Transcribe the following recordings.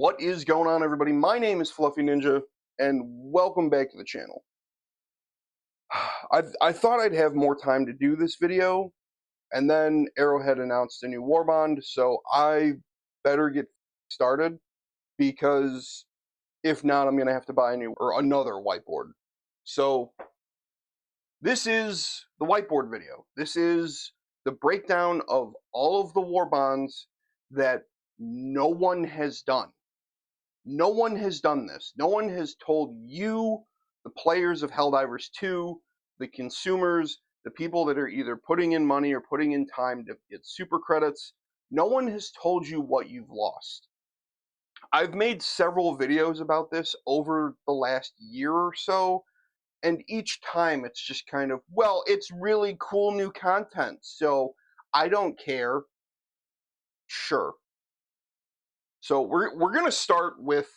What is going on, everybody? My name is Fluffy Ninja, and welcome back to the channel. I thought I'd have more time to do this video, and then Arrowhead announced a new Warbond, so I better get started, because if not, I'm going to have to buy another whiteboard. So, this is the whiteboard video. This is the breakdown of all of the Warbonds that no one has done. No one has done this. No one has told you, the players of Helldivers 2, the consumers, the people that are either putting in money or putting in time to get super credits. No one has told you what you've lost. I've made several videos about this over the last year or so, and each time it's just kind of, well, it's really cool new content, so I don't care. Sure. So we're going to start with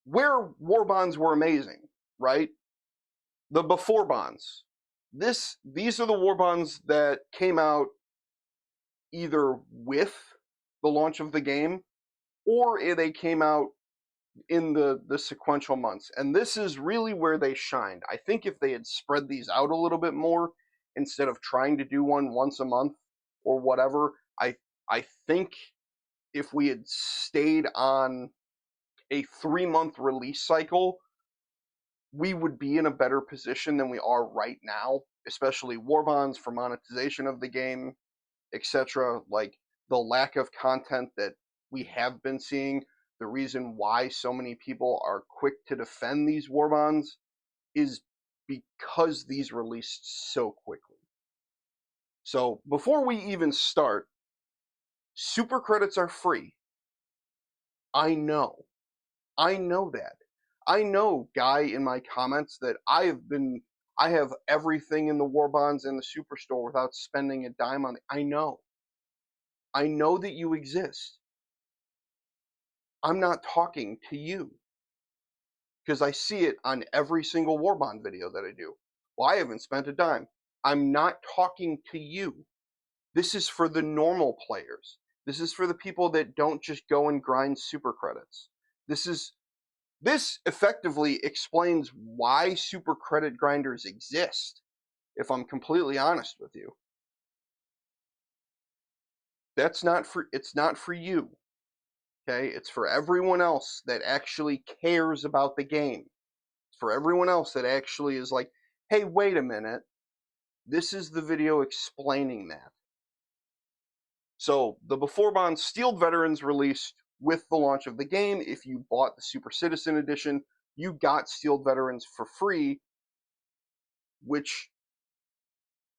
where Warbonds were amazing, right? The Beforebonds. These are the Warbonds that came out either with the launch of the game, or they came out in the sequential months. And this is really where they shined. I think if they had spread these out a little bit more, instead of trying to do one once a month or whatever, I think if we had stayed on a 3-month release cycle, we would be in a better position than we are right now, especially Warbonds for monetization of the game, etc. Like the lack of content that we have been seeing, the reason why so many people are quick to defend these Warbonds is because these released so quickly. So before we even start, super credits are free. I know that. I know, Guy, in my comments, that I have everything in the Warbonds and the Superstore without spending a dime on it. I know that you exist. I'm not talking to you, because I see it on every single Warbond video that I do. Well, I haven't spent a dime. I'm not talking to you. This is for the normal players. This is for the people that don't just go and grind super credits. This effectively explains why super credit grinders exist, if I'm completely honest with you. It's not for you. Okay? It's for everyone else that actually cares about the game. It's for everyone else that actually is like, hey, wait a minute. This is the video explaining that. So, the Beforebonds Steeled Veterans released with the launch of the game. If you bought the Super Citizen Edition, you got Steeled Veterans for free, which,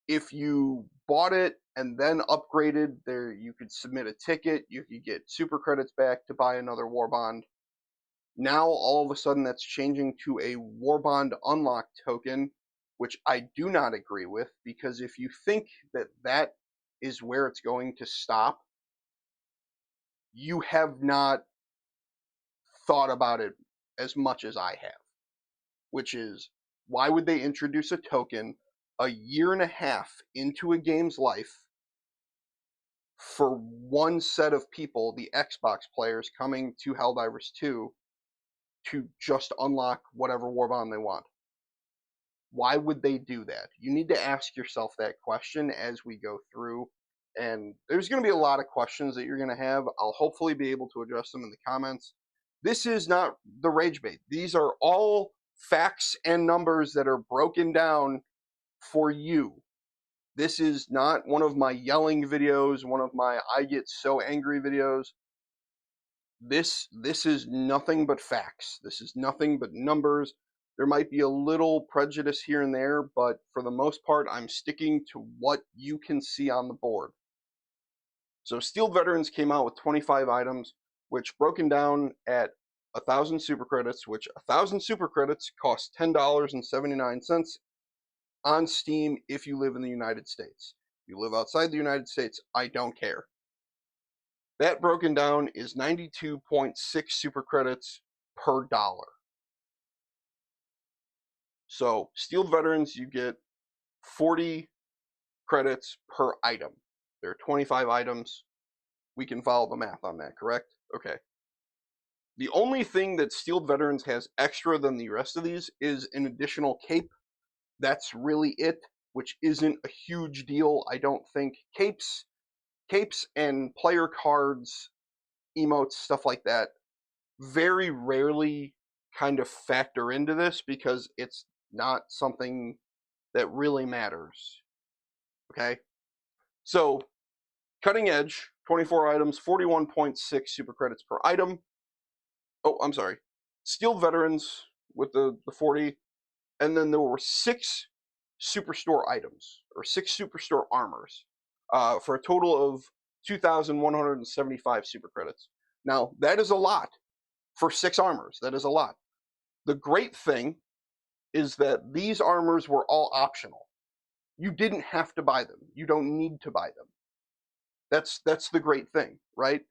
if you bought it and then upgraded, there you could submit a ticket, you could get super credits back to buy another Warbond. Now, all of a sudden, that's changing to a Warbond unlock token, which I do not agree with, because if you think that that is where it's going to stop, you have not thought about it as much as I have, which is, why would they introduce a token a year and a half into a game's life for one set of people, the Xbox players coming to Helldivers 2, to just unlock whatever Warbond they want? Why would they do that? You need to ask yourself that question as we go through, and there's going to be a lot of questions that you're going to have. I'll hopefully be able to address them in the comments. This is not the rage bait. These are all facts and numbers that are broken down for you. This is not one of my yelling videos, one of my I get so angry videos. This is nothing but facts. This is nothing but numbers. There might be a little prejudice here and there, but for the most part, I'm sticking to what you can see on the board. So Steeled Veterans came out with 25 items, which broken down at 1,000 super credits, which 1,000 super credits cost $10.79 on Steam if you live in the United States. If you live outside the United States, I don't care. That broken down is 92.6 super credits per dollar. So, Steeled Veterans, you get 40 credits per item. There are 25 items. We can follow the math on that, correct? Okay. The only thing that Steeled Veterans has extra than the rest of these is an additional cape. That's really it, which isn't a huge deal, I don't think. Capes and player cards, emotes, stuff like that, very rarely kind of factor into this because it's not something that really matters. Okay? So, Cutting Edge, 24 items, 41.6 super credits per item. Oh, I'm sorry. Steeled Veterans with the 40. And then there were 6 Superstore items, or 6 Superstore armors, for a total of 2,175 super credits. Now, that is a lot for 6 armors. That is a lot. The great thing is that these armors were all optional. You didn't have to buy them. You don't need to buy them. That's the great thing, right?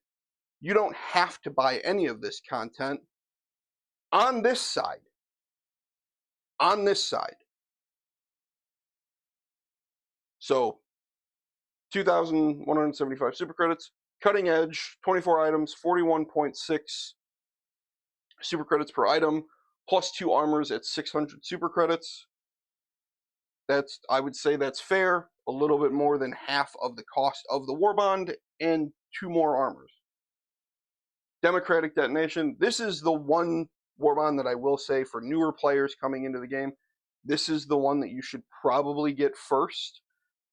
You don't have to buy any of this content on this side. On this side. So 2,175 super credits. Cutting Edge, 24 items, 41.6 super credits per item, plus 2 armors at 600 super credits. I would say that's fair. A little bit more than half of the cost of the Warbond, and 2 more armors. Democratic Detonation. This is the one Warbond that I will say for newer players coming into the game, this is the one that you should probably get first,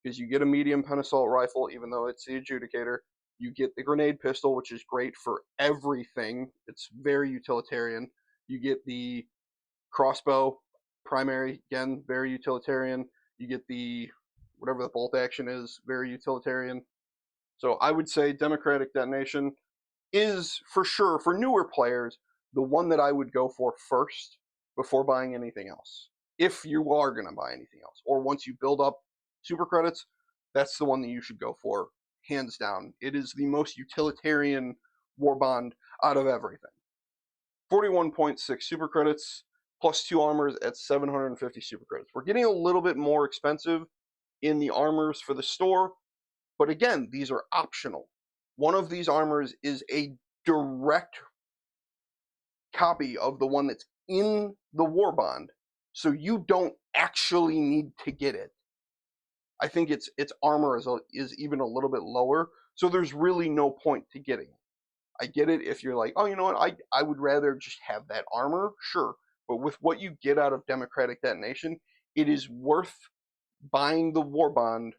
because you get a medium pen assault rifle, even though it's the Adjudicator. You get the grenade pistol, which is great for everything. It's very utilitarian. You get the crossbow, primary, again, very utilitarian. You get the, whatever the bolt action is, very utilitarian. So I would say Democratic Detonation is, for sure, for newer players, the one that I would go for first before buying anything else. If you are going to buy anything else. Or once you build up super credits, that's the one that you should go for, hands down. It is the most utilitarian Warbond out of everything. 41.6 super credits, plus 2 armors at 750 super credits. We're getting a little bit more expensive in the armors for the store, but again, these are optional. One of these armors is a direct copy of the one that's in the Warbond, so you don't actually need to get it. I think its armor is even a little bit lower, so there's really no point to getting it. I get it if you're like, oh, you know what, I would rather just have that armor, sure. But with what you get out of Democratic Detonation, it is worth buying the Warbond,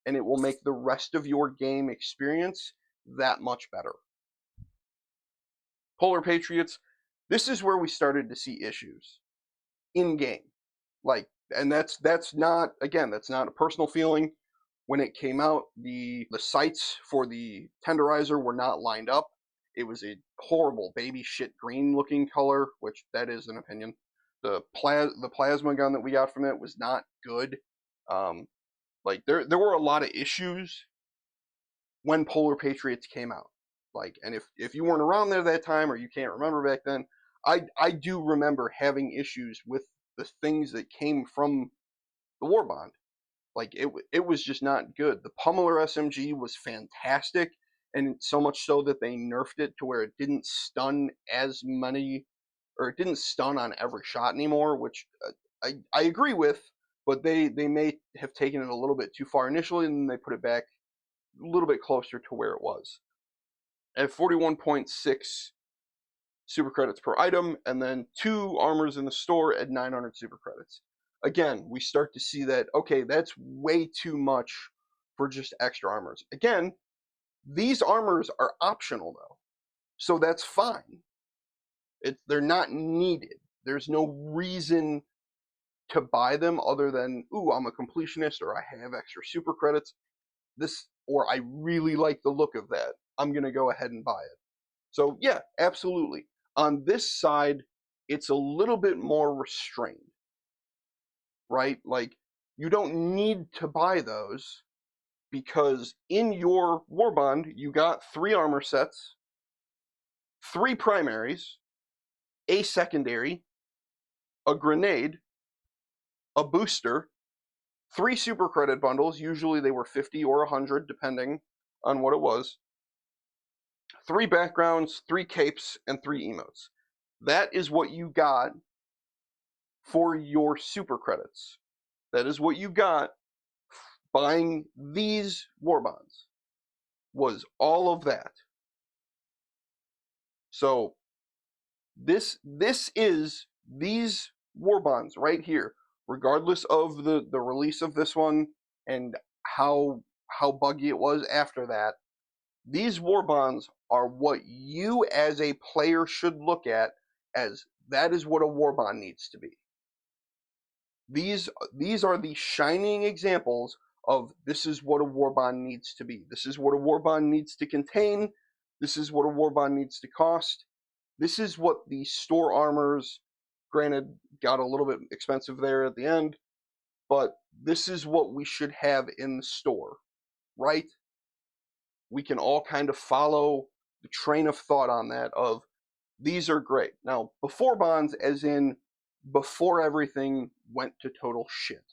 and it will make the rest of your game experience that much better. Polar Patriots, this is where we started to see issues in game. Like, and that's not, again, that's not a personal feeling. When it came out, the sights for the tenderizer were not lined up. It was a horrible baby shit green looking color, which that is an opinion. The plasma gun that we got from it was not good. Like there were a lot of issues when Polar Patriots came out. Like, and if you weren't around there that time or you can't remember back then, I do remember having issues with the things that came from the Warbond. Like it was just not good. The Pummeler SMG was fantastic, and so much so that they nerfed it to where it didn't stun as many, or it didn't stun on every shot anymore, which I agree with, but they may have taken it a little bit too far initially, and then they put it back a little bit closer to where it was. At 41.6 super credits per item, and then 2 armors in the store at 900 super credits. Again, we start to see that, okay, that's way too much for just extra armors. Again, these armors are optional though, so that's fine. They're not needed. There's no reason to buy them other than, ooh, I'm a completionist, or I have extra super credits. Or I really like the look of that. I'm gonna go ahead and buy it. So yeah, absolutely. On this side, it's a little bit more restrained, right? Like, you don't need to buy those because in your Warbond, you got 3 armor sets, 3 primaries, a secondary, a grenade, a booster, 3 super credit bundles. Usually they were 50 or 100, depending on what it was. 3 backgrounds, 3 capes, and 3 emotes. That is what you got for your super credits. That is what you got buying these Warbonds, was all of that. So this is these Warbonds right here, regardless of the release of this one and how buggy it was after that. These Warbonds are what you as a player should look at as that is what a Warbond needs to be. These are the shining examples of this is what a Warbond needs to be. This is what a Warbond needs to contain. This is what a Warbond needs to cost. This is what the store armors, granted, got a little bit expensive there at the end, but this is what we should have in the store, right? We can all kind of follow the train of thought on that of these are great. Now, Beforebonds, as in before everything went to total shit.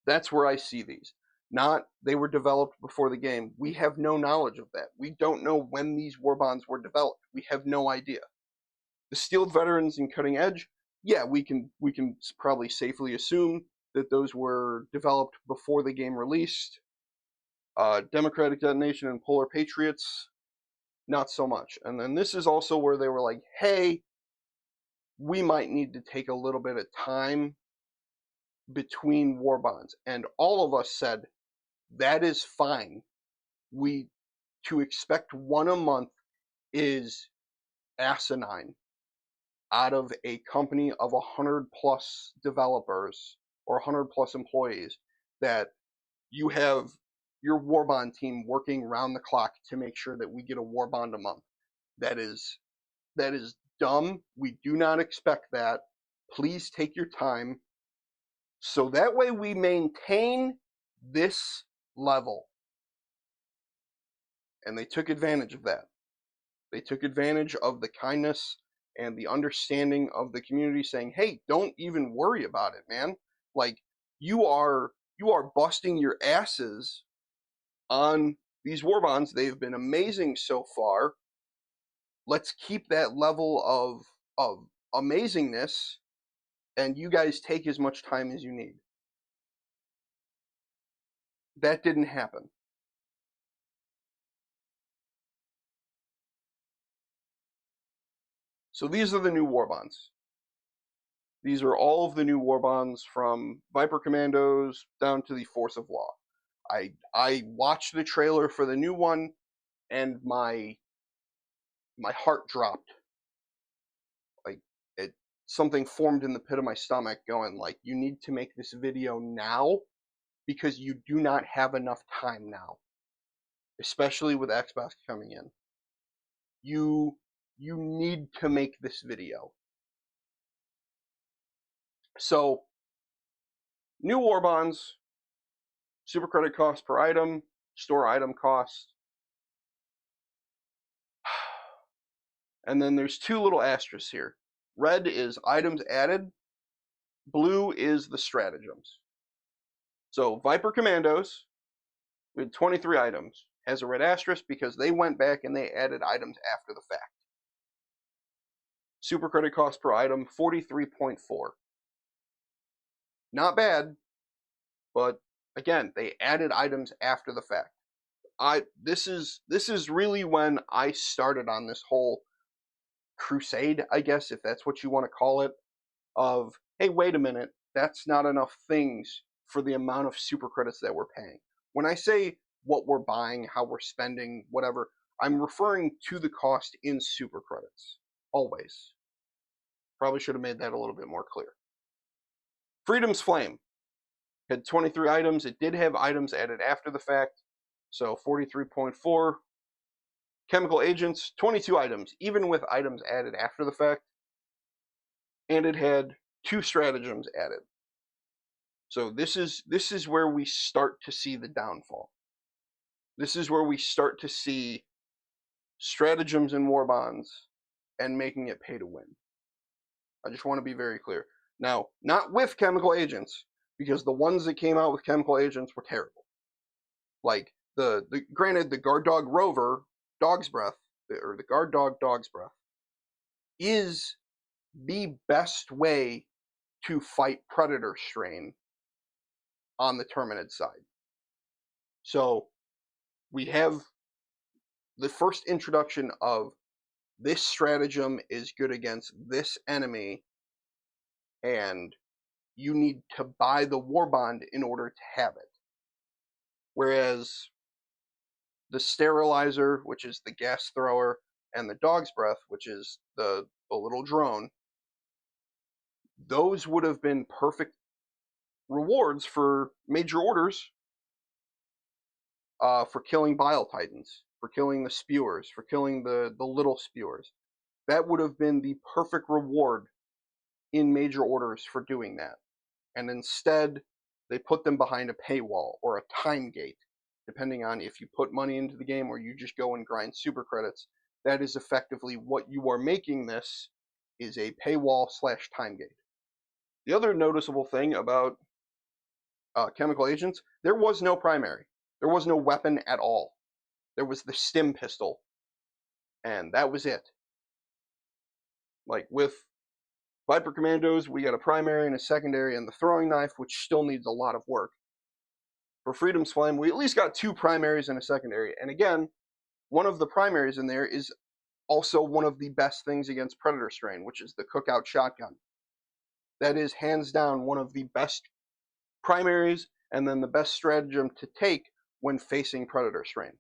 That's where I see these. Not they were developed before the game. We have no knowledge of that. We don't know when these Warbonds were developed. We have no idea. The Steeled Veterans and Cutting Edge, yeah, we can probably safely assume that those were developed before the game released. Democratic Detonation and Polar Patriots, not so much. And then this is also where they were like, hey, we might need to take a little bit of time between Warbonds. And all of us said, that is fine. To expect one a month is asinine out of a company of 100 plus developers or 100 plus employees, that you have your Warbond team working round the clock to make sure that we get a Warbond a month. That is dumb. We do not expect that. Please take your time. So that way we maintain this level. And they took advantage of that. They took advantage of the kindness and the understanding of the community, saying, hey, don't even worry about it, man. Like, you are busting your asses on these Warbonds. They've been amazing so far. Let's keep that level of amazingness, and you guys take as much time as you need. That didn't happen. So these are the new Warbonds. These are all of the new Warbonds, from Viper Commandos down to the Force of Law. I watched the trailer for the new one, and my heart dropped. Like, something formed in the pit of my stomach, going like, you need to make this video now, because you do not have enough time now, especially with Xbox coming in. You need to make this video. So, new Warbonds, super credit cost per item, store item cost. And then there's 2 little asterisks here. Red is items added, blue is the stratagems. So Viper Commandos with 23 items has a red asterisk because they went back and they added items after the fact. Super credit cost per item, 43.4. Not bad, but again, they added items after the fact. This is really when I started on this whole crusade, I guess, if that's what you want to call it, of, hey, wait a minute, that's not enough things for the amount of super credits that we're paying. When I say what we're buying, how we're spending, whatever, I'm referring to the cost in super credits, always. Probably should have made that a little bit more clear. Freedom's Flame had 23 items. It did have items added after the fact, so 43.4. Chemical Agents, 22 items, even with items added after the fact. And it had 2 stratagems added. So this is where we start to see the downfall. This is where we start to see stratagems in Warbonds and making it pay to win. I just want to be very clear. Now, not with Chemical Agents, because the ones that came out with Chemical Agents were terrible. Like, granted, the Guard Dog Rover Dog's Breath, or the guard dog Dog's Breath, is the best way to fight Predator Strain on the Terminid side. So we have the first introduction of this stratagem is good against this enemy, and you need to buy the Warbond in order to have it. Whereas the Sterilizer, which is the gas thrower, and the Dog's Breath, which is the little drone, those would have been perfect rewards for major orders, for killing Bile Titans, for killing the Spewers, for killing the little Spewers. That would have been the perfect reward in major orders for doing that. And instead, they put them behind a paywall or a time gate, depending on if you put money into the game or you just go and grind super credits. That is effectively what you are making this, is a paywall / time gate. The other noticeable thing about chemical agents, there was no primary. There was no weapon at all. There was the stim pistol, and that was it. Like with Viper Commandos, we got a primary and a secondary and the throwing knife, which still needs a lot of work. For Freedom's Flame, we at least got 2 primaries and a secondary. And again, one of the primaries in there is also one of the best things against Predator Strain, which is the Cookout Shotgun. That is hands down one of the best primaries and then the best stratagem to take when facing Predator Strain.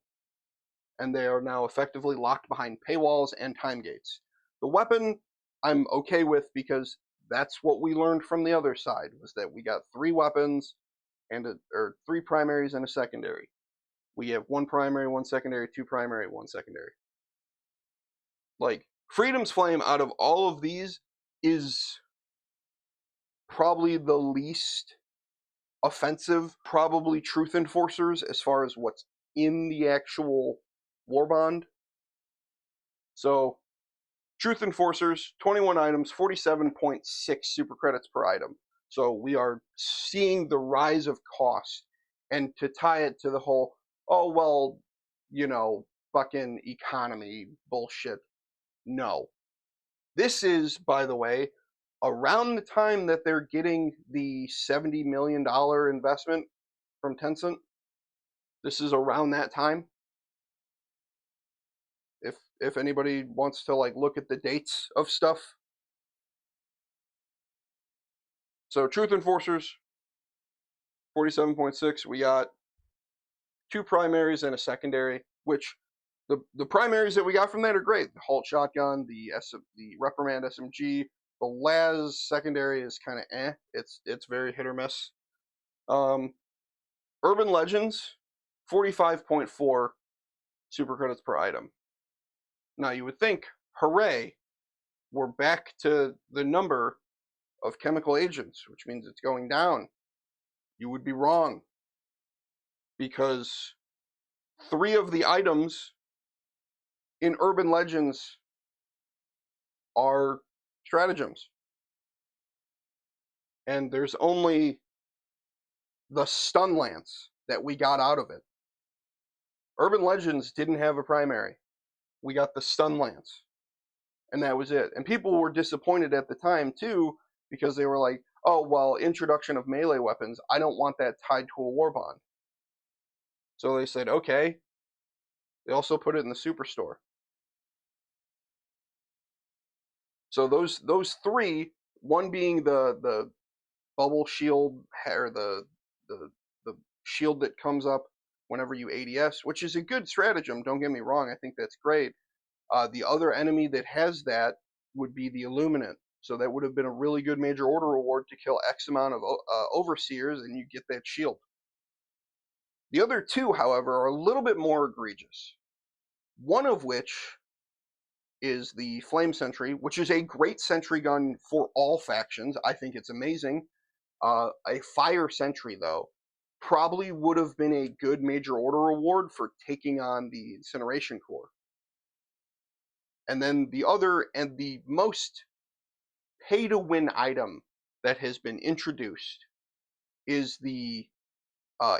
And they are now effectively locked behind paywalls and time gates. The weapon I'm okay with, because that's what we learned from the other side, was that we got 3 weapons and 3 primaries and a secondary. We have 1 primary, 1 secondary, 2 primary, 1 secondary. Like, Freedom's Flame out of all of these is probably the least offensive. Probably Truth Enforcers as far as what's in the actual Warbond. So Truth Enforcers, 21 items, 47.6 super credits per item. So we are seeing the rise of cost. And to tie it to the whole, oh, well, you know, fucking economy bullshit. No. This is, by the way, around the time that they're getting the $70 million investment from Tencent. This is around that time. If anybody wants to like look at the dates of stuff. So Truth Enforcers, 47.6. We got 2 primaries and a secondary, which the primaries that we got from that are great. The Halt Shotgun, the Reprimand SMG. The Laz secondary is kind of eh. It's very hit or miss. Urban Legends, 45.4 super credits per item. Now you would think, hooray, we're back to the number of chemical agents, which means it's going down. You would be wrong, because 3 of the items in Urban Legends are stratagems. And there's only the Stun Lance that we got out of it. Urban Legends didn't have a primary. We got the Stun Lance. And that was it. And people were disappointed at the time, too, because they were like, oh, well, introduction of melee weapons, I don't want that tied to a Warbond. So they said, okay. They also put it in the Superstore. So those 3, one being the bubble shield, or the shield that comes up whenever you ADS, which is a good stratagem, don't get me wrong, I think that's great. The other enemy that has that would be the Illuminant. So that would have been a really good major order reward to kill X amount of Overseers, and you get that shield. The other 2, however, are a little bit more egregious. One of which is the Flame Sentry, which is a great sentry gun for all factions. I think it's amazing. A Fire Sentry, though, probably would have been a good major order reward for taking on the Incineration Core. And then the other and the most pay-to-win item that has been introduced is the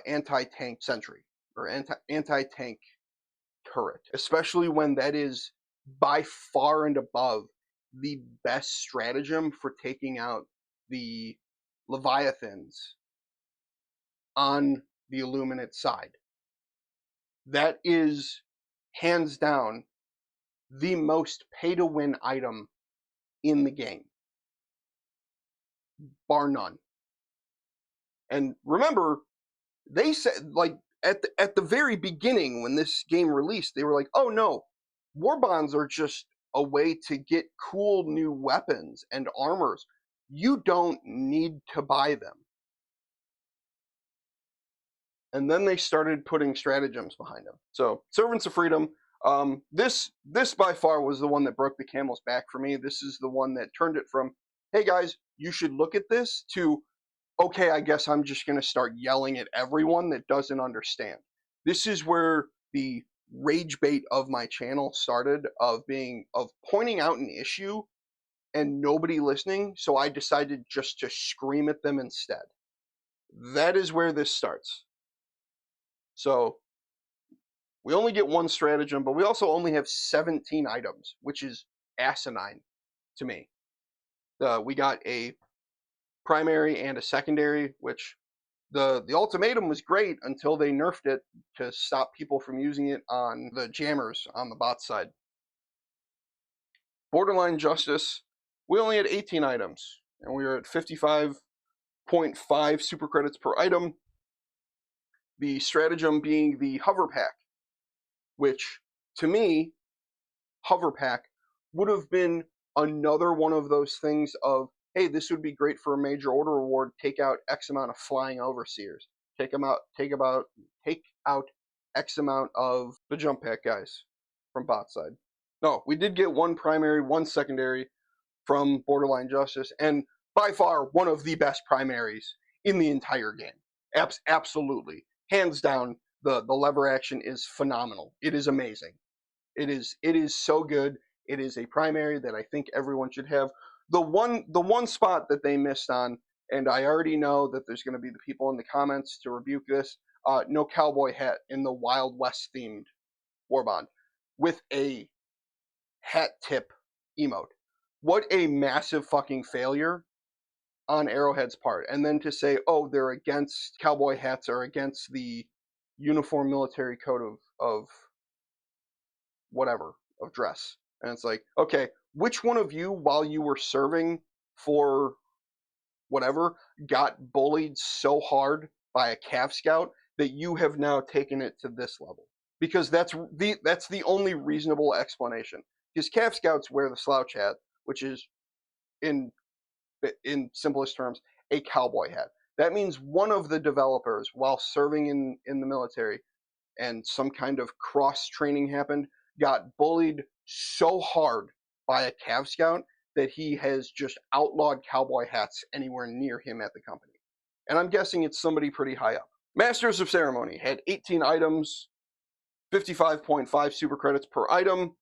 anti-tank sentry, or anti-tank turret, especially when that is by far and above the best stratagem for taking out the Leviathans on the Illuminate side. That is hands down the most pay-to-win item in the game, bar none. And remember, they said, like, at the very beginning when this game released, they were like, oh no, Warbonds are just a way to get cool new weapons and armors. You don't need to buy them. And then they started putting stratagems behind them. So, Servants of Freedom, this by far was the one that broke the camel's back for me. This is the one that turned it from, hey guys, you should look at this, to, okay, I guess I'm just going to start yelling at everyone that doesn't understand. This is where the rage bait of my channel started, of pointing out an issue and nobody listening, so I decided just to scream at them instead. That is where this starts. So we only get one stratagem, but we also only have 17 items, which is asinine to me. We got a primary and a secondary, which the ultimatum was great until they nerfed it to stop people from using it on the jammers on the bot side. Borderline Justice, we only had 18 items, and we were at 55.5 super credits per item. The stratagem being the hover pack, which to me, hover pack would have been another one of those things of, hey, this would be great for a major order reward. Take out X amount of flying overseers. Take out X amount of the jump pack guys from bot side. No, we did get one primary, one secondary from Borderline Justice, and by far one of the best primaries in the entire game. Absolutely. Hands down, the lever action is phenomenal. It is amazing. It is so good. It is a primary that I think everyone should have. The one spot that they missed on, and I already know that there's going to be the people in the comments to rebuke this, no cowboy hat in the Wild West themed Warbond with a hat tip emote. What a massive fucking failure on Arrowhead's part. And then to say, oh, they're against cowboy hats or against the uniform military code of whatever, of dress. And it's like, okay, which one of you, while you were serving for whatever, got bullied so hard by a Cav Scout that you have now taken it to this level? Because that's the only reasonable explanation. Because Cav Scouts wear the slouch hat, which is, in simplest terms, a cowboy hat. That means one of the developers, while serving in the military, and some kind of cross training happened, got bullied so hard by a Cav Scout that he has just outlawed cowboy hats anywhere near him at the company. And I'm guessing it's somebody pretty high up. Masters of Ceremony had 18 items, 55.5 super credits per item,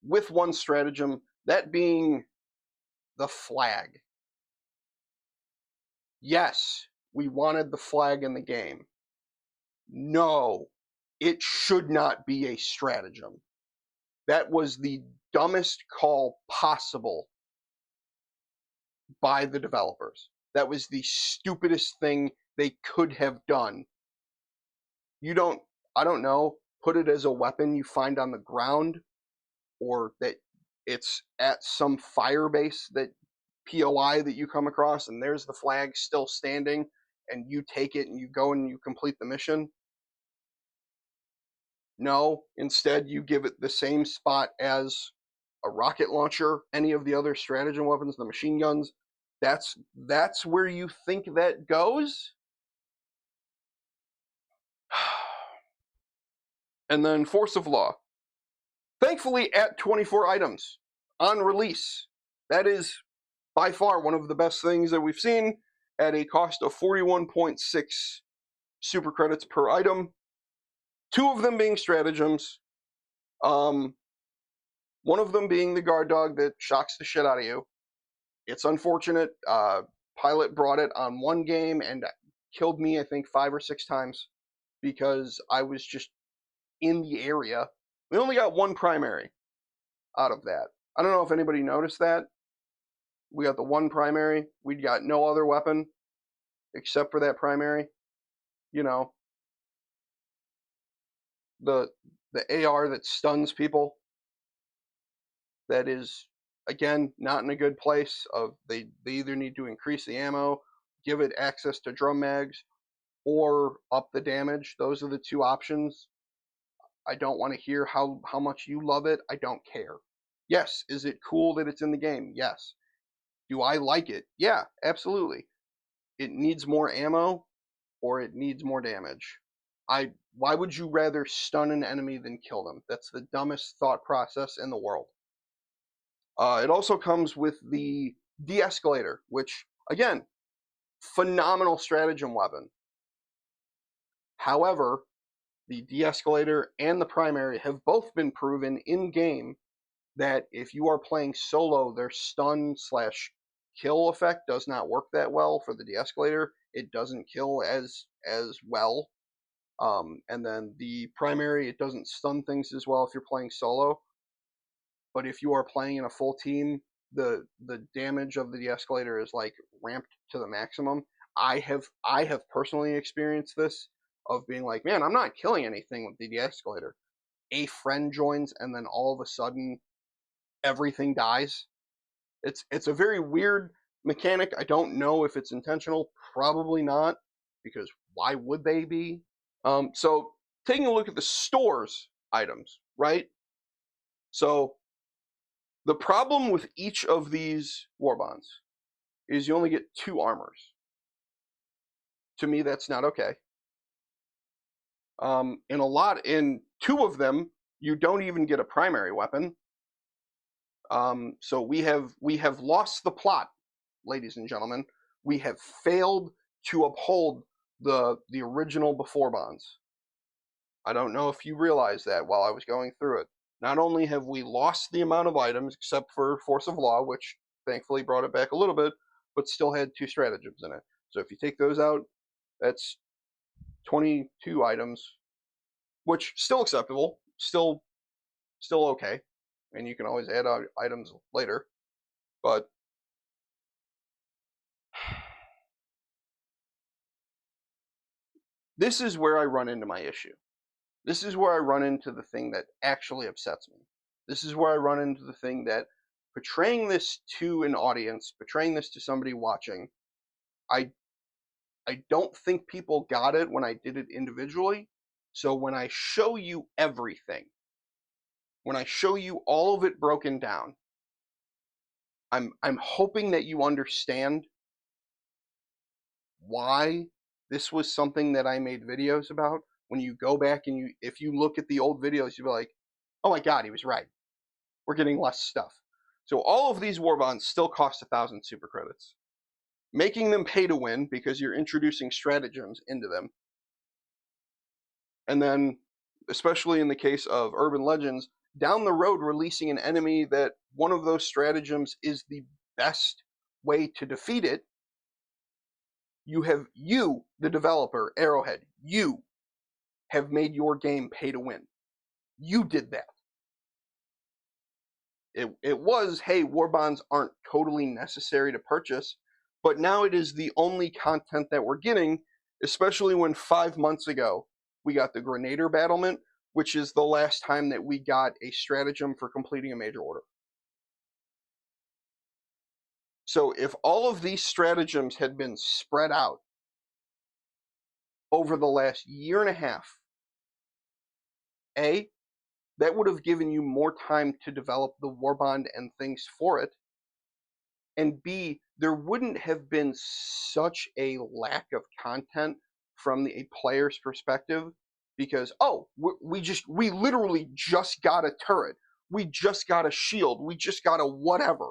with one stratagem, that being the flag. Yes, we wanted the flag in the game. No, it should not be a stratagem. That was the dumbest call possible by the developers. That was the stupidest thing they could have done. I don't know, put it as a weapon you find on the ground, or that it's at some fire base that POI that you come across, and there's the flag still standing, and you take it and you go and you complete the mission. No, instead you give it the same spot as a rocket launcher, any of the other stratagem weapons, the machine guns. That's where you think that goes? And then Force of Law. Thankfully, at 24 items on release. That is by far one of the best things that we've seen, at a cost of 41.6 super credits per item. 2 of them being stratagems. One of them being the guard dog that shocks the shit out of you. It's unfortunate. Pilot brought it on one game and killed me, I think, 5 or 6 times because I was just in the area We only got one primary out of that. I don't know if anybody noticed that. We got the one primary. We got no other weapon except for that primary. You know, the AR that stuns people. That is, again, not in a good place. They either need to increase the ammo, give it access to drum mags, or up the damage. Those are the two options. I don't want to hear how much you love it. I don't care. Yes, is it cool that it's in the game? Yes. Do I like it? Yeah, absolutely. It needs more ammo or it needs more damage. Why would you rather stun an enemy than kill them? That's the dumbest thought process in the world. It also comes with the de-escalator, which, again, phenomenal stratagem weapon. However, the de-escalator and the primary have both been proven in-game that if you are playing solo, their stun slash kill effect does not work that well for the de-escalator. It doesn't kill as well. And then the primary, it doesn't stun things as well if you're playing solo. But if you are playing in a full team, the damage of the de-escalator is like ramped to the maximum. I have personally experienced this of being like, man, I'm not killing anything with the de-escalator. A friend joins and then all of a sudden everything dies. It's a very weird mechanic. I don't know if it's intentional. Probably not, because why would they be? So taking a look at the store's items, right? So the problem with each of these Warbonds is you only get 2 armors. To me, that's not okay. In 2 of them, you don't even get a primary weapon. So we have lost the plot, ladies and gentlemen. We have failed to uphold the original Beforebonds. I don't know if you realized that while I was going through it. Not only have we lost the amount of items, except for Force of Law, which thankfully brought it back a little bit, but still had 2 stratagems in it. So if you take those out, that's 22 items, which still acceptable, still okay, and you can always add items later. But this is where I run into my issue. This is where I run into the thing that actually upsets me. This is where I run into the thing that portraying this to an audience, portraying this to somebody watching, I don't think people got it when I did it individually. So when I show you everything, when I show you all of it broken down, I'm hoping that you understand why this was something that I made videos about. When you go back and if you look at the old videos, you'll be like, oh my god, he was right. We're getting less stuff. So all of these Warbonds still cost 1,000 super credits. Making them pay to win because you're introducing stratagems into them. And then, especially in the case of Urban Legends, down the road releasing an enemy that one of those stratagems is the best way to defeat it. You, the developer, Arrowhead, you have made your game pay to win. You did that. It was, hey, Warbonds aren't totally necessary to purchase, but now it is the only content that we're getting, especially when 5 months ago we got the Grenader battlement, which is the last time that we got a stratagem for completing a major order. So if all of these stratagems had been spread out over the last year and a half, A, that would have given you more time to develop the Warbond and things for it. And B, there wouldn't have been such a lack of content from a player's perspective because, oh, we literally just got a turret. We just got a shield. We just got a whatever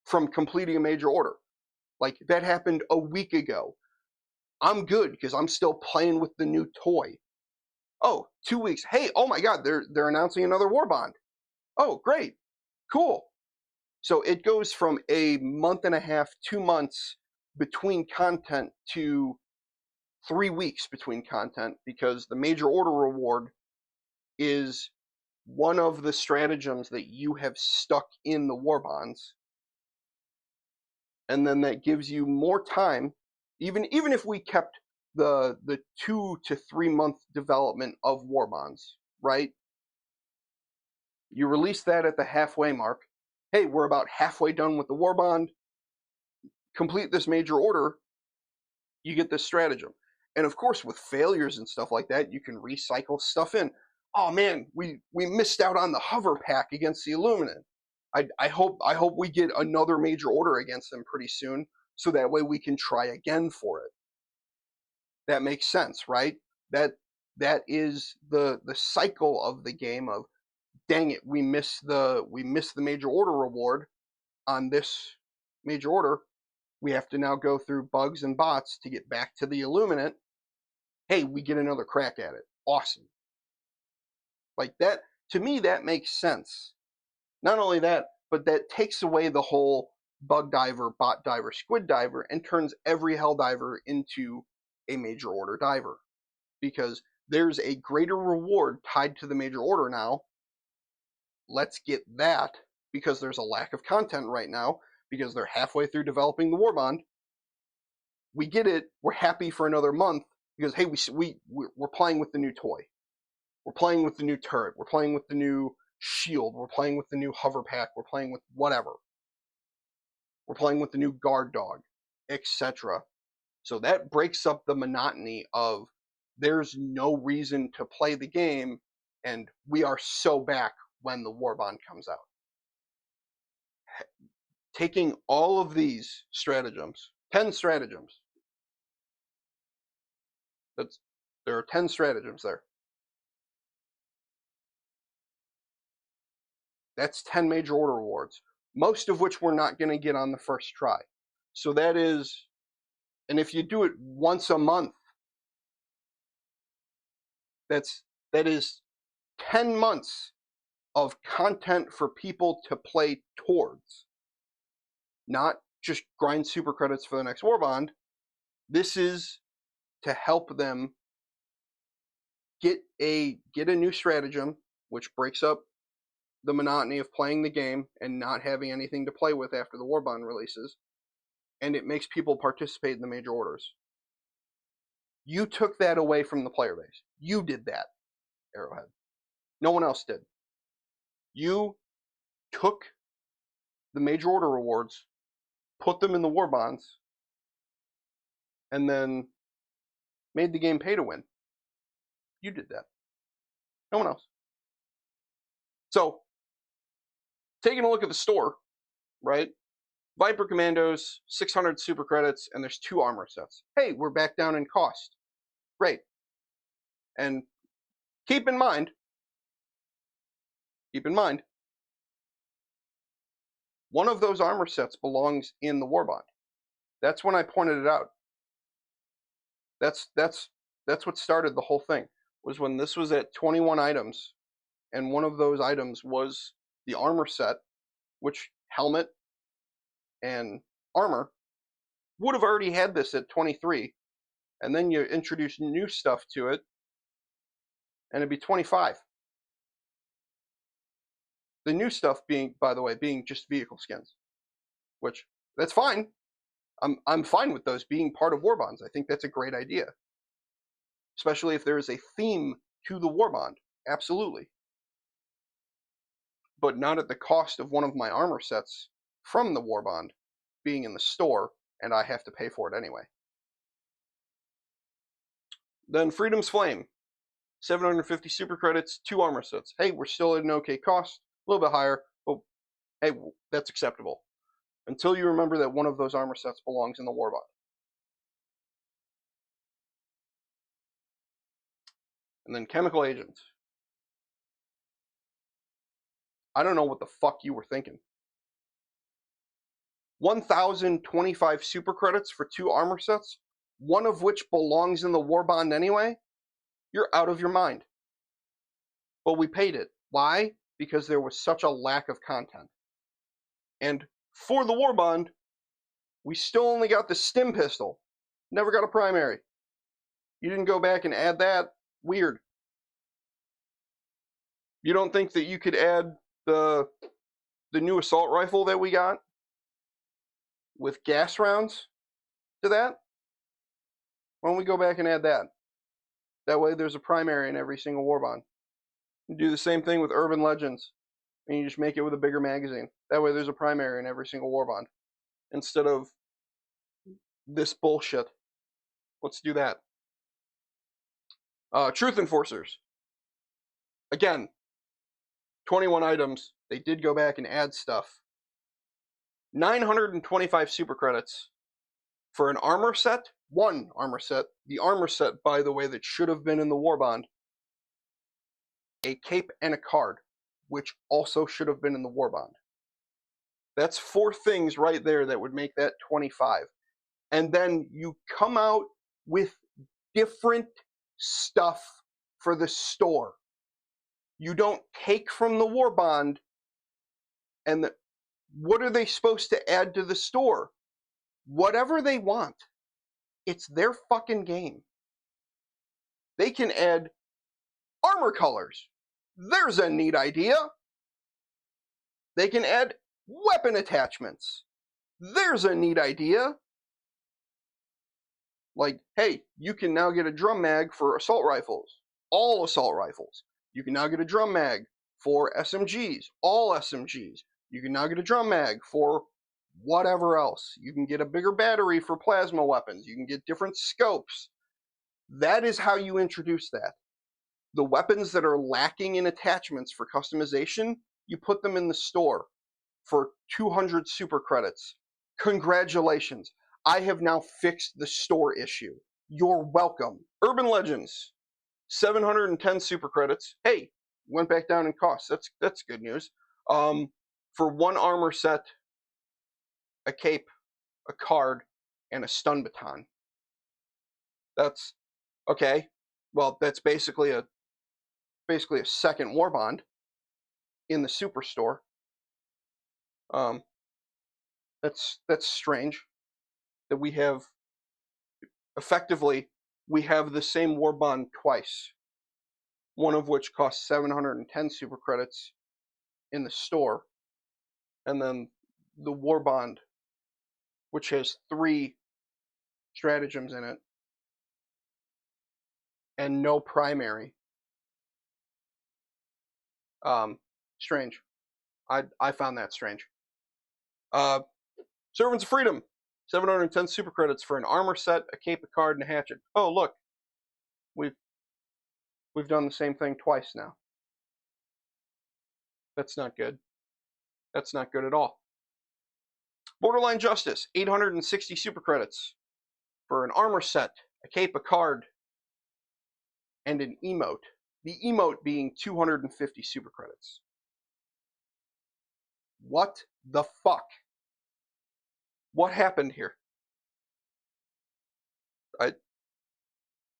from completing a major order. Like, that happened a week ago. I'm good because I'm still playing with the new toy. Oh, 2 weeks. Hey, oh my god, they're announcing another Warbond. Oh, great. Cool. So it goes from a month and a half, 2 months between content to 3 weeks between content because the major order reward is one of the stratagems that you have stuck in the Warbonds, and then that gives you more time, even if we kept the 2 to 3 month development of Warbonds, right? You release that at the halfway mark. Hey, we're about halfway done with the Warbond. Complete this major order, you get this stratagem. And of course, with failures and stuff like that, you can recycle stuff in. Oh man, we missed out on the hover pack against the Illuminant. I hope we get another major order against them pretty soon, so that way we can try again for it. That makes sense, right? That is the cycle of the game of, dang it, we missed the major order reward on this major order. We have to now go through bugs and bots to get back to the Illuminant. Hey, we get another crack at it. Awesome. Like that, to me, that makes sense. Not only that, but that takes away the whole bug diver, bot diver, squid diver, and turns every Helldiver into a major order diver. Because there's a greater reward tied to the major order now. Let's get that, because there's a lack of content right now, because they're halfway through developing the Warbond. We get it, we're happy for another month, because hey, we're playing with the new toy. We're playing with the new turret. We're playing with the new shield. We're playing with the new hover pack. We're playing with whatever. We're playing with the new guard dog, etc. So that breaks up the monotony of there's no reason to play the game, and we are so back when the Warbond comes out. Taking all of these stratagems, 10 stratagems, there are 10 stratagems there. That's 10 major order rewards, most of which we're not going to get on the first try. So that is, and if you do it once a month, that is 10 months of content for people to play towards. Not just grind super credits for the next Warbond. This is to help them get a new stratagem, which breaks up the monotony of playing the game and not having anything to play with after the Warbond releases, and it makes people participate in the major orders. You took that away from the player base. You did that, Arrowhead. No one else did. You took the major order rewards, put them in the Warbonds, and then made the game pay to win. You did that. No one else. So, taking a look at the store, right? Viper Commandos, 600 super credits, and there's 2 armor sets. Hey, we're back down in cost. Great. And keep in mind, one of those armor sets belongs in the Warbond. That's when I pointed it out. That's what started the whole thing, was when this was at 21 items, and one of those items was the armor set, which helmet and armor would have already had this at 23, and then you introduce new stuff to it, and it'd be 25. The new stuff being, by the way, being just vehicle skins, which, that's fine. I'm fine with those being part of Warbonds. I think that's a great idea, especially if there is a theme to the Warbond. Absolutely. But not at the cost of one of my armor sets from the Warbond being in the store, and I have to pay for it anyway. Then Freedom's Flame, 750 super credits, 2 armor sets. Hey, we're still at an okay cost, a little bit higher, but hey, that's acceptable. Until you remember that one of those armor sets belongs in the Warbond. And then Chemical Agent. I don't know what the fuck you were thinking. 1,025 super credits for 2 armor sets, one of which belongs in the Warbond anyway? You're out of your mind. But we paid it. Why? Because there was such a lack of content. And for the Warbond, we still only got the stim pistol. Never got a primary. You didn't go back and add that? Weird. You don't think that you could add the new assault rifle that we got with gas rounds to that? Why don't we go back and add that? That way there's a primary in every single Warbond. You do the same thing with Urban Legends, and you just make it with a bigger magazine. That way there's a primary in every single Warbond. Instead of this bullshit. Let's do that. Truth Enforcers. Again, 21 items. They did go back and add stuff. 925 super credits for an armor set. One armor set. The armor set, by the way, that should have been in the Warbond. A cape and a card, which also should have been in the Warbond. That's 4 things right there that would make that 25. And then you come out with different stuff for the store. You don't take from the Warbond, and what are they supposed to add to the store? Whatever they want. It's their fucking game. They can add armor colors. There's a neat idea. They can add weapon attachments. There's a neat idea. Like, hey, you can now get a drum mag for assault rifles. All assault rifles. You can now get a drum mag for SMGs. All SMGs. You can now get a drum mag for whatever else. You can get a bigger battery for plasma weapons. You can get different scopes. That is how you introduce that. The weapons that are lacking in attachments for customization, you put them in the store for 200 super credits. Congratulations. I have now fixed the store issue. You're welcome. Urban Legends, 710 super credits. Hey, went back down in cost. That's good news. For one armor set, a cape, a card, and a stun baton. That's okay. Well, that's basically a second Warbond in the superstore. That's strange that we have effectively the same Warbond twice. One of which costs 710 super credits in the store, and then the Warbond, which has 3 stratagems in it and no primary. Strange. I found that strange. Servants of Freedom, 710 super credits for an armor set, a cape, a card, and a hatchet. Oh, look. We've done the same thing twice now. That's not good. That's not good at all. Borderline Justice, 860 super credits for an armor set, a cape, a card, and an emote. The emote being 250 super credits. What the fuck? What happened here?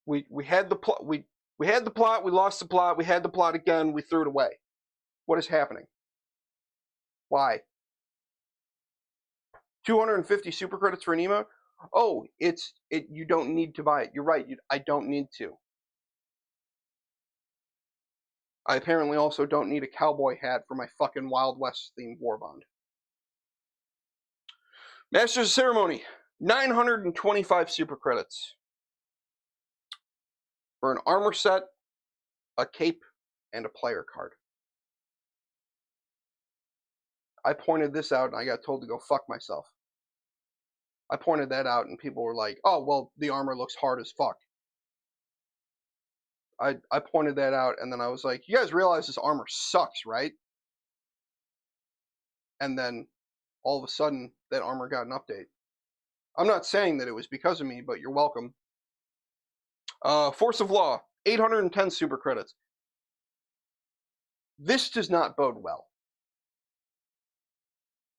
We had the plot. We had the plot. We lost the plot. We had the plot again. We threw it away. What is happening? Why? 250 super credits for an emote? Oh, you don't need to buy it. You're right. I don't need to. I apparently also don't need a cowboy hat for my fucking Wild West themed Warbond. Masters of Ceremony, 925 super credits for an armor set, a cape, and a player card. I pointed this out and I got told to go fuck myself. I pointed that out and people were like, oh, well, the armor looks hard as fuck. I pointed that out and then I was like, you guys realize this armor sucks, right? And then all of a sudden that armor got an update. I'm not saying that it was because of me, but you're welcome. Force of Law, 810 super credits. This does not bode well.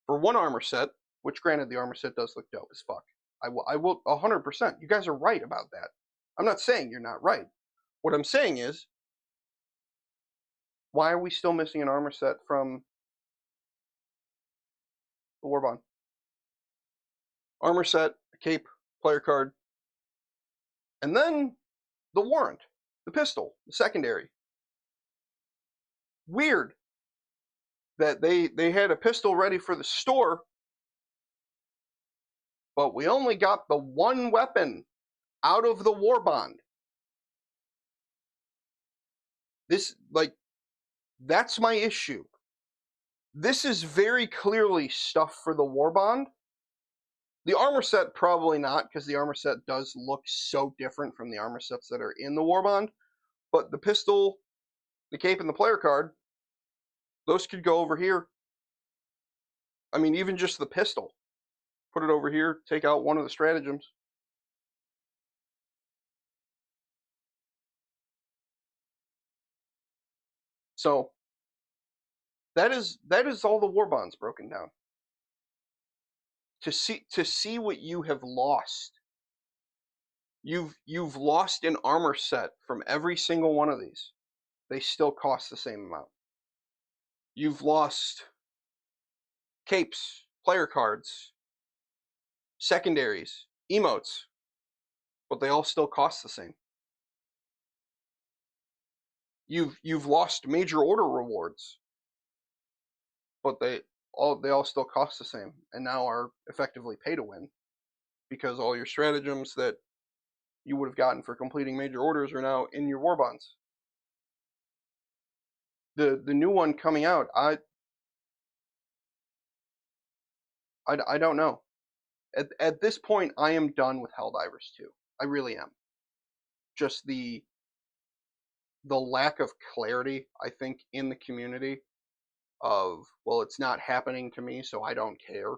For one armor set, which granted the armor set does look dope as fuck. I will 100%. You guys are right about that. I'm not saying you're not right. What I'm saying is, why are we still missing an armor set from the Warbond? Armor set, a cape, player card, and then the warrant, the pistol, the secondary. weird that they had a pistol ready for the store, but we only got the one weapon out of the Warbond. This, like, that's my issue. This is very clearly stuff for the Warbond. The armor set, probably not, because the armor set does look so different from the armor sets that are in the Warbond. But the pistol, the cape, and the player card, those could go over here. I mean, even just the pistol. Put it over here, take out one of the stratagems. So that is all the Warbonds broken down. To see what you have lost. You've lost an armor set from every single one of these. They still cost the same amount. You've lost capes, player cards, secondaries, emotes, but they all still cost the same. You've lost major order rewards, but they all still cost the same, and now are effectively pay to win, because all your stratagems that you would have gotten for completing major orders are now in your Warbonds. The new one coming out, I don't know. At this point, I am done with Helldivers 2. I really am. Just the lack of clarity, I think, in the community of, well, it's not happening to me, so I don't care.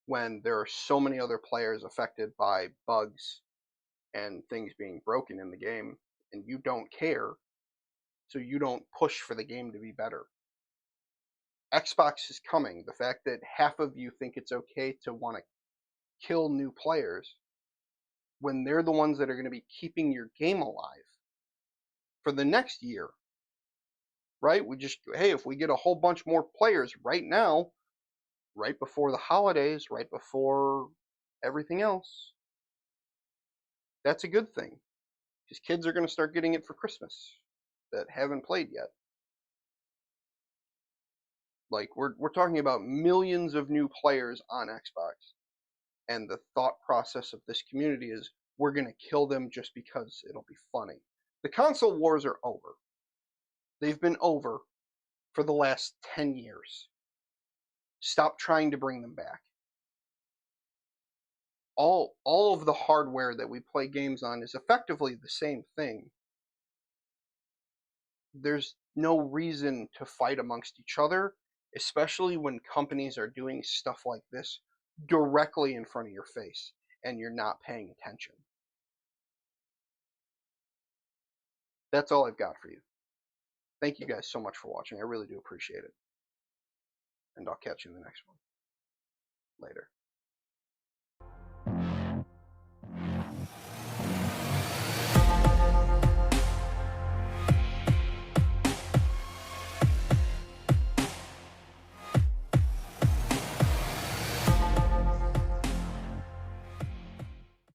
When there are so many other players affected by bugs and things being broken in the game, and you don't care, so you don't push for the game to be better. Xbox is coming. The fact that half of you think it's okay to want to kill new players when they're the ones that are going to be keeping your game alive for the next year, right? Hey, if we get a whole bunch more players right now, right before the holidays, right before everything else, that's a good thing, because kids are going to start getting it for Christmas that haven't played yet. Like, we're talking about millions of new players on Xbox, and the thought process of this community is, we're going to kill them just because it'll be funny. The console wars are over. They've been over for the last 10 years. Stop trying to bring them back. All of the hardware that we play games on is effectively the same thing. There's no reason to fight amongst each other, especially when companies are doing stuff like this directly in front of your face and you're not paying attention. That's all I've got for you. Thank you guys so much for watching. I really do appreciate it. And I'll catch you in the next one. Later.